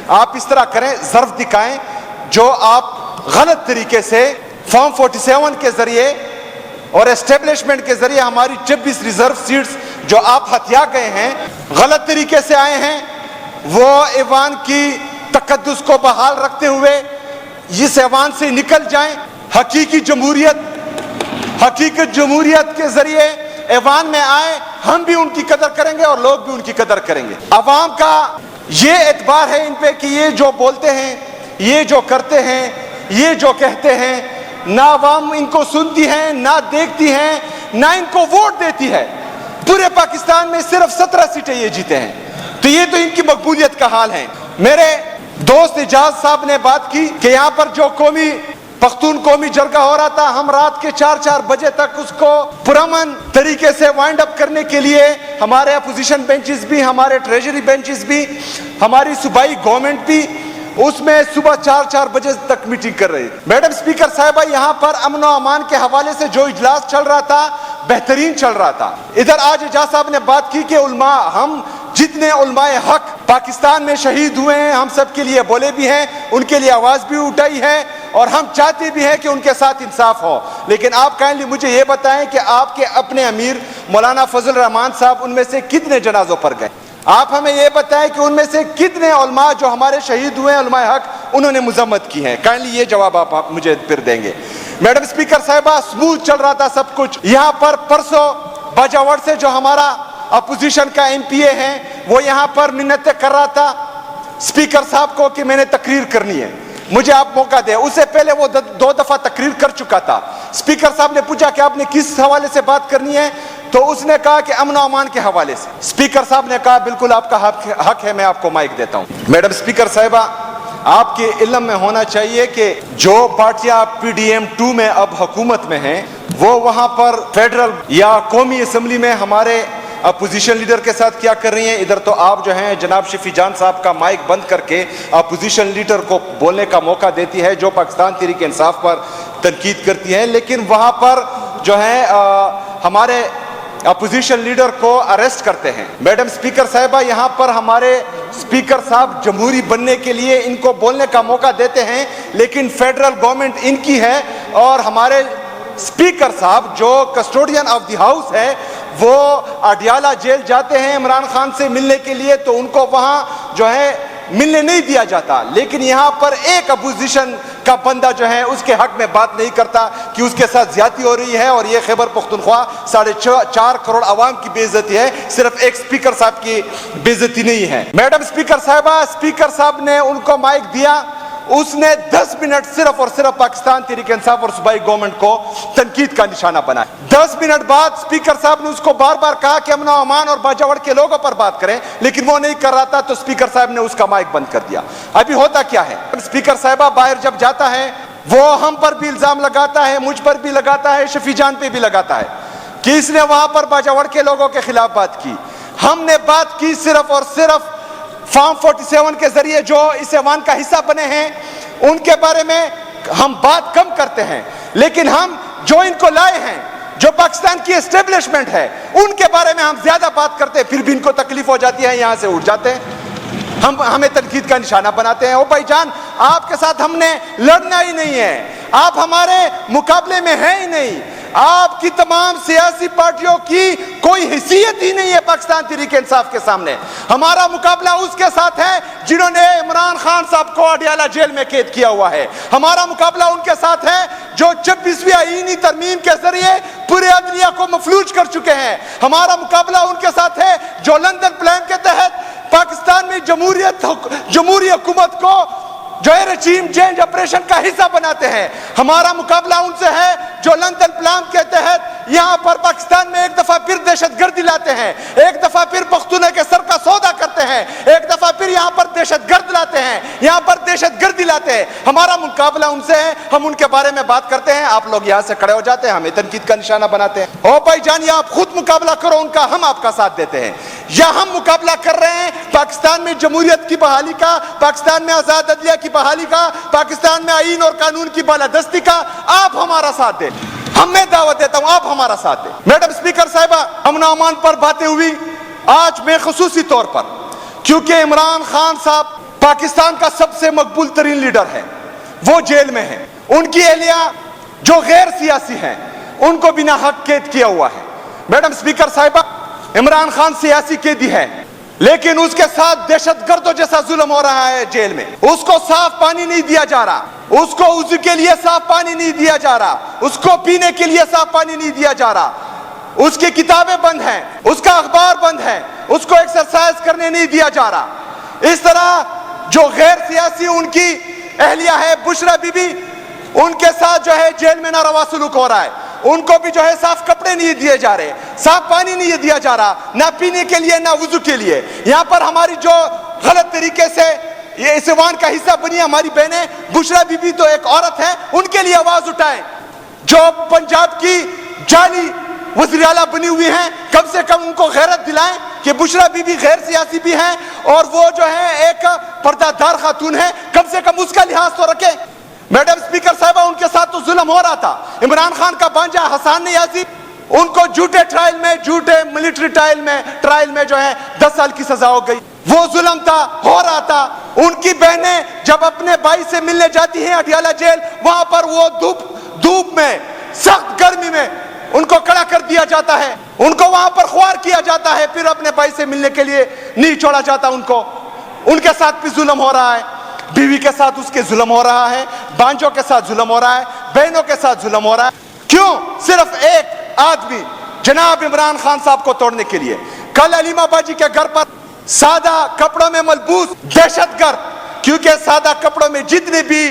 آپ اس طرح کریں، ظرف دکھائیں جو آپ غلط طریقے سے فارم 47 کے ذریعے اور اسٹیبلشمنٹ کے ذریعے ہماری 26 ریزرو سیٹس جو آپ ہتھیا گئے ہیں، غلط طریقے سے آئے ہیں، وہ ایوان کی تقدس کو بحال رکھتے ہوئے اس ایوان سے نکل جائیں۔ حقیقی جمہوریت کے ذریعے ایوان میں آئے، ہم بھی ان کی قدر کریں گے اور لوگ بھی ان کی قدر کریں گے۔ عوام کا یہ اعتبار ہے ان پہ کہ یہ جو بولتے ہیں، یہ جو کرتے ہیں، یہ جو کہتے ہیں، نہ عوام ان کو سنتی ہیں، نہ دیکھتی ہیں، نہ ان کو ووٹ دیتی ہے۔ پورے پاکستان میں صرف 17 سیٹیں یہ جیتے ہیں، تو یہ تو ان کی مقبولیت کا حال ہے۔ میرے دوست اجاز صاحب نے بات کی کہ یہاں پر جو پختون قومی جرگہ ہو رہا تھا، ہم رات کے 4 بجے تک اس کو پرامن طریقے سے وائنڈ اپ کرنے کے لیے ہمارے اپوزیشن بینچز بھی، ہمارے ٹریجری بینچز بھی، ہماری صوبائی گورنمنٹ بھی اس میں صبح 4 بجے تک میٹنگ کر رہی۔ میڈم سپیکر صاحبہ، یہاں پر امن و امان کے حوالے سے جو اجلاس چل رہا تھا بہترین چل رہا تھا۔ ادھر آج اجاز صاحب نے بات کی کہ علماء، ہم جتنے علماء حق پاکستان میں شہید ہوئے ہیں، ہم سب کے لیے بولے بھی ہیں، ان کے لیے آواز بھی اٹھائی ہے، اور ہم چاہتے بھی ہیں کہ ان کے ساتھ انصاف ہو۔ لیکن آپ کائنڈلی مجھے یہ بتائیں کہ آپ کے اپنے امیر مولانا فضل الرحمان صاحب ان میں سے کتنے جنازوں پر گئے؟ آپ ہمیں یہ بتائیں کہ ان میں سے کتنے علماء جو ہمارے شہید ہوئے ہیں، علماء حق، انہوں نے مذمت کی ہے؟ کائنڈلی یہ جواب آپ مجھے پھر دیں گے۔ میڈم سپیکر صاحبہ، سموتھ چل رہا تھا سب کچھ۔ یہاں پر پرسوں باجاوڑ سے جو ہمارا اپوزیشن کا ایم پی اے ہے، وہ یہاں پر منتیں کر رہا تھا سپیکر صاحب کو کہ میں نے تقریر کرنی ہے، مجھے آپ موقع دیں۔ اس سے پہلے وہ 2 دفعہ تقریر کر چکا تھا۔ سپیکر صاحب نے پوچھا کہ آپ نے کس حوالے سے بات کرنی ہے، تو اس نے کہا کہ امن و امان کے حوالے سے۔ سپیکر صاحب نے کہا بالکل آپ کا حق ہے، میں آپ کو مائک دیتا ہوں۔ میڈم سپیکر صاحبہ، آپ کے علم میں ہونا چاہیے کہ جو پارٹیاں PDM 2 میں اب حکومت میں ہیں، وہ وہاں پر فیڈرل یا قومی اسمبلی میں ہمارے اپوزیشن لیڈر کے ساتھ کیا کر رہی ہیں۔ ادھر تو آپ جو ہیں جناب شفیع جان صاحب کا مائک بند کر کے اپوزیشن لیڈر کو بولنے کا موقع دیتی ہے، جو پاکستان تحریک انصاف پر تنقید کرتی ہے، لیکن وہاں پر جو ہے ہمارے اپوزیشن لیڈر کو اریسٹ کرتے ہیں۔ میڈم سپیکر صاحبہ، یہاں پر ہمارے سپیکر صاحب جمہوری بننے کے لیے ان کو بولنے کا موقع دیتے ہیں، لیکن فیڈرل گورنمنٹ ان کی ہے، اور ہمارے سپیکر صاحب جو کسٹوڈین آف دی ہاؤس ہے، وہ اڈیالہ جیل جاتے ہیں عمران خان سے ملنے کے لیے، تو ان کو وہاں جو ہے ملنے نہیں دیا جاتا، لیکن یہاں پر ایک اپوزیشن کا بندہ جو ہے اس کے حق میں بات نہیں کرتا کہ اس کے ساتھ زیادتی ہو رہی ہے، اور یہ خیبر پختونخوا 4.5 کروڑ عوام کی بے عزتی ہے، صرف ایک سپیکر صاحب کی بے عزتی نہیں ہے۔ میڈم سپیکر صاحبہ، سپیکر صاحب نے ان کو مائک دیا، اس نے 10 منٹ صرف اور صرف پاکستان تحریک انصاف اور صوبائی گورنمنٹ کو تنقید کا نشانہ بنایا۔ 10 منٹ بعد سپیکر صاحب نے اس کو بار بار کہا کہ امن و امان اور باجاوڑ کے لوگوں پر بات کریں، لیکن وہ نہیں کر رہا تھا، تو سپیکر صاحب نے اس کا مائک بند کر دیا۔ ابھی ہوتا کیا ہے، سپیکر صاحبہ باہر جب جاتا ہے، وہ ہم پر بھی الزام لگاتا ہے، مجھ پر بھی لگاتا ہے، شفیع جان پہ بھی لگاتا ہے کہ اس نے وہاں پر باجاوڑ کے لوگوں کے خلاف بات کی۔ ہم نے بات کی صرف اور صرف فارم 47 کے ذریعے جو اس ایوان کا حصہ بنے ہیں، ان کے بارے میں ہم بات کم کرتے ہیں، لیکن ہم جو ان کو لائے ہیں، جو پاکستان کی اسٹیبلشمنٹ ہے، ان کے بارے میں ہم زیادہ بات کرتے ہیں، پھر بھی ان کو تکلیف ہو جاتی ہے، یہاں سے اٹھ جاتے ہیں، ہمیں تنقید کا نشانہ بناتے ہیں۔ او بھائی جان، آپ کے ساتھ ہم نے لڑنا ہی نہیں ہے، آپ ہمارے مقابلے میں ہیں ہی نہیں، آپ کی تمام سیاسی پارٹیوں کی کوئی حیثیت ہی نہیں ہے پاکستان تحریک انصاف کے سامنے۔ ہمارا مقابلہ اس کے ساتھ ہے جنہوں نے عمران خان صاحب کو اڈیالہ جیل میں قید کیا ہوا ہے۔ ہمارا مقابلہ ان کے ساتھ ہے جو 26ویں آئینی ترمیم کے ذریعے پورے عدلیہ کو مفلوج کر چکے ہیں۔ ہمارا مقابلہ ان کے ساتھ ہے جو لندن پلان کے تحت پاکستان میں جمہوری حکومت کو جو ہے رجیم چینج آپریشن کا حصہ بناتے ہیں۔ ہمارا مقابلہ ان سے ہے جو لندن پلان کے تحت یہاں پر پاکستان میں ایک دفعہ پھر دہشت گردی لاتے ہیں، ایک دفعہ پھر پختونے کے سر کا سودا کرتے ہیں، ایک دفعہ پھر یہاں پر دہشت گرد لاتے ہیں، یہاں پر دہشت گردی لاتے ہیں۔ ہمارا مقابلہ ان سے ہے، ہم ان کے بارے میں بات کرتے ہیں، آپ لوگ یہاں سے کھڑے ہو جاتے ہیں، ہمیں تنقید کا نشانہ بناتے ہیں۔ او بھائی جان، یا آپ خود مقابلہ کرو ان کا، ہم آپ کا ساتھ دیتے ہیں، یا ہم مقابلہ کر رہے ہیں پاکستان میں جمہوریت کی بحالی کا، پاکستان میں آزاد عدلیہ کی بحالی کا، پاکستان میں آئین اور قانون کی بالادستی کا، آپ ہمارا ساتھ دیں۔ ہم میں دعوت دیتا ہوں، آپ ہمارا ساتھ دیں۔ میڈم سپیکر صاحبہ، امن و امان پر باتیں ہوئی، آج میں خصوصی طور پر کیونکہ عمران خان صاحب پاکستان کا سب سے مقبول ترین لیڈر ہے، وہ جیل میں ہے۔ ان کی اہلیہ جو غیر سیاسی ہیں ان کو بنا حق قید کیا ہوا ہے۔ میڈم اسپیکر صاحبہ، عمران خان سیاسی قیدی ہے، لیکن اس کے ساتھ دہشت گردوں جیسا ظلم ہو رہا ہے جیل میں۔ اس کو صاف پانی نہیں دیا جا رہا، اس کو وضو کے لیے صاف پانی نہیں دیا جا رہا، اس کو پینے کے لیے صاف پانی نہیں دیا جا رہا، اس کی کتابیں بند ہیں، اس کا اخبار بند ہے، اس کو ایکسرسائز کرنے نہیں دیا جا رہا۔ اس طرح جو غیر سیاسی ان کی اہلیہ ہے بشرا بی بی، ان کے ساتھ جو ہے جیل میں ناروا سلوک ہو رہا ہے۔ ان کو بھی جو ہے صاف کپڑے نہیں دیے جا رہے، صاف پانی نہیں دیا جا رہا، نہ پینے کے لیے نہ وضو کے لیے۔ یہاں پر ہماری جو غلط طریقے سے یہ اس ایوان کا حصہ بنی ہماری بہنیں، بشرا بی بی تو ایک عورت ہے، ان کے لیے آواز اٹھائیں۔ جو پنجاب کی جعلی وزیر اعلیٰ بنی ہوئی ہیں، کم سے کم ان کو غیرت دلائیں کہ بشرا بی بی غیر سیاسی بھی ہیں اور وہ جو ہے ایک پردہ دار خاتون ہے، کم سے کم اس کا لحاظ تو رکھیں۔ میڈم اسپیکر صاحبہ، ان کے ساتھ تو ظلم ہو رہا تھا۔ عمران خان کا بانجا حسان نیازی، ان کو جھوٹے ٹرائل میں، جھوٹے ملٹری ٹرائل میں جو ہے 10 سال کی سزا ہو گئی۔ وہ ظلم تھا، ہو رہا تھا۔ ان کی بہنیں جب اپنے بھائی سے ملنے جاتی ہیں اڈیالہ جیل، وہاں پر وہ دھوپ میں، سخت گرمی میں ان کو کھڑا کر دیا جاتا ہے، ان کو وہاں پر خوار کیا جاتا ہے، پھر اپنے بھائی سے ملنے کے لیے نہیں چھوڑا جاتا ان کو۔ ان کے ساتھ بھی ظلم ہو رہا ہے، بیوی کے ساتھ اس کے ظلم ہو رہا ہے، بانجوں کے ساتھ ظلم ہو رہا ہے، بہنوں کے ساتھ ظلم ہو رہا ہے۔ کیوں؟ صرف ایک آدمی جناب عمران خان صاحب کو توڑنے کے لیے۔ کل علیمہ باجی کے گھر پر سادہ کپڑوں میں ملبوس دہشت گرد، کیونکہ سادہ کپڑوں میں جتنے بھی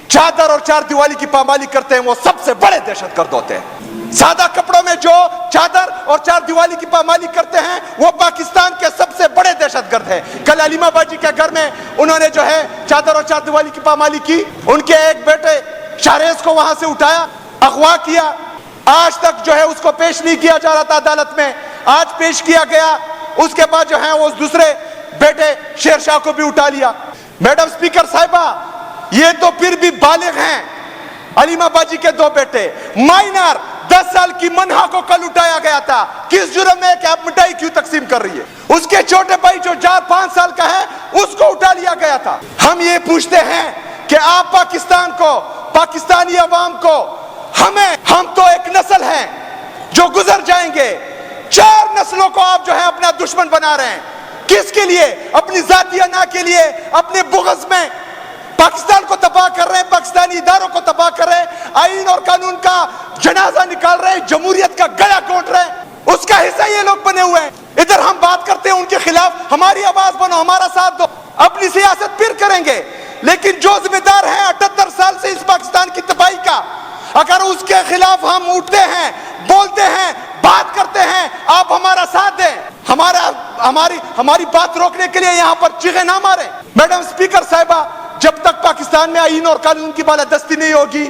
چادر اور چار دیوالی کی پامالی کرتے ہیں وہ سب سے بڑے دہشت گرد ہوتے ہیں۔ سادہ کپڑوں میں جو چادر اور چار دیوالی کی پامالی کرتے ہیں وہ پاکستان کے سب سے بڑے دہشت گرد ہیں۔ کل علیمہ باجی کے گھر میں انہوں نے جو ہے چادر اور چار دیوالی کی پامالی کی، ان کے ایک بیٹے شاہریز کو وہاں سے اٹھایا، اغوا کیا۔ آج تک جو ہے اس کو پیش نہیں کیا جا رہا تھا عدالت میں، آج پیش کیا گیا۔ اس کے بعد جو ہے وہ دوسرے بیٹے شیر شاہ کو بھی اٹھا لیا۔ میڈم اسپیکر صاحبہ، یہ تو پھر بھی بالغ ہیں۔ علیمہ باجی کے 2 بیٹے مائنر 10 سال کی منہا کو کل اٹھایا گیا تھا، کس جرم میں کہ آپ مٹائی کیوں تقسیم کر رہی ہے؟ اس کے چھوٹے بھائی جو 5 سال کا ہے اس کو اٹھا لیا گیا تھا۔ ہم یہ پوچھتے ہیں کہ آپ پاکستان کو، پاکستانی عوام کو، ہم تو ایک نسل ہیں جو گزر جائیں گے، 4 نسلوں کو آپ جو ہے اپنا دشمن بنا رہے ہیں۔ کس کے لیے؟ اپنی ذاتی انا کے لیے، اپنے بغض میں پاکستان کو تباہ کر رہے ہیں، پاکستانی اداروں کو تباہ کر رہے ہیں، آئین اور قانون کا جنازہ نکال رہے ہیں، جمہوریت کا گلا گھونٹ رہے ہیں، اس کا حصہ یہ لوگ بنے ہوئے ہیں۔ ادھر ہم بات کرتے ہیں ان کے خلاف، ہماری آواز بنو، ہمارا ساتھ دو، اپنی سیاست پھر کریں گے، لیکن جو ذمہ دار ہے 78 سال سے اس پاکستان کی تباہی کا، اگر اس کے خلاف ہم اٹھتے ہیں، بولتے ہیں، بات کرتے ہیں، آپ ہمارا ساتھ دیں، ہماری بات روکنے کے لیے یہاں پر چیخیں نہ ماریں۔ میڈم اسپیکر صاحبہ، جب تک پاکستان میں آئین اور قانون کی بالادستی نہیں ہوگی،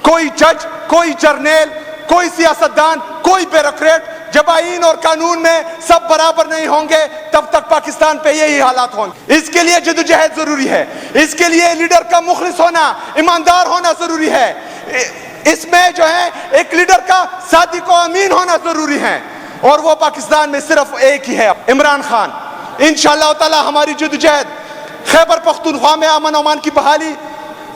کوئی جج، کوئی جرنیل، کوئی سیاستدان، کوئی بیوروکریٹ، جب آئین اور قانون میں سب برابر نہیں ہوں گے تب تک پاکستان پہ یہی حالات ہوں گے۔ اس کے لیے جدوجہد ضروری ہے، اس کے لیے لیڈر کا مخلص ہونا، ایماندار ہونا ضروری ہے، اس میں جو ہے ایک لیڈر کا صادق و امین ہونا ضروری ہے، اور وہ پاکستان میں صرف ایک ہی ہے، عمران خان۔ انشاءاللہ تعالی ہماری جدوجہد خیبر پختونخوا میں امن و امان کی بحالی،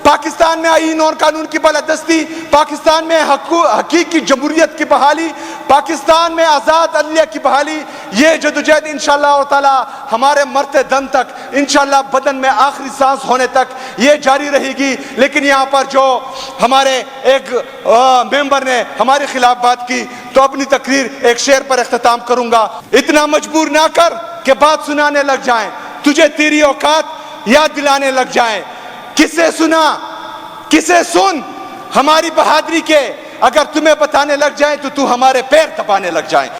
پاکستان میں آئین اور قانون کی بالادستی، پاکستان میں حقیقی جمہوریت کی بحالی، پاکستان میں آزاد عدلیہ کی بحالی، یہ جدوجہد انشاءاللہ تعالی ہمارے مرتے دم تک، انشاءاللہ بدن میں آخری سانس ہونے تک یہ جاری رہے گی۔ لیکن یہاں پر جو ہمارے ایک ممبر نے ہمارے خلاف بات کی، تو اپنی تقریر ایک شعر پر اختتام کروں گا۔ اتنا مجبور نہ کر کہ بات سنانے لگ جائیں، تجھے تیری اوقات یاد دلانے لگ جائیں۔ کسے سنا، کسے سن ہماری بہادری کے، اگر تمہیں بتانے لگ جائیں تو ہمارے پیر دبانے لگ جائیں۔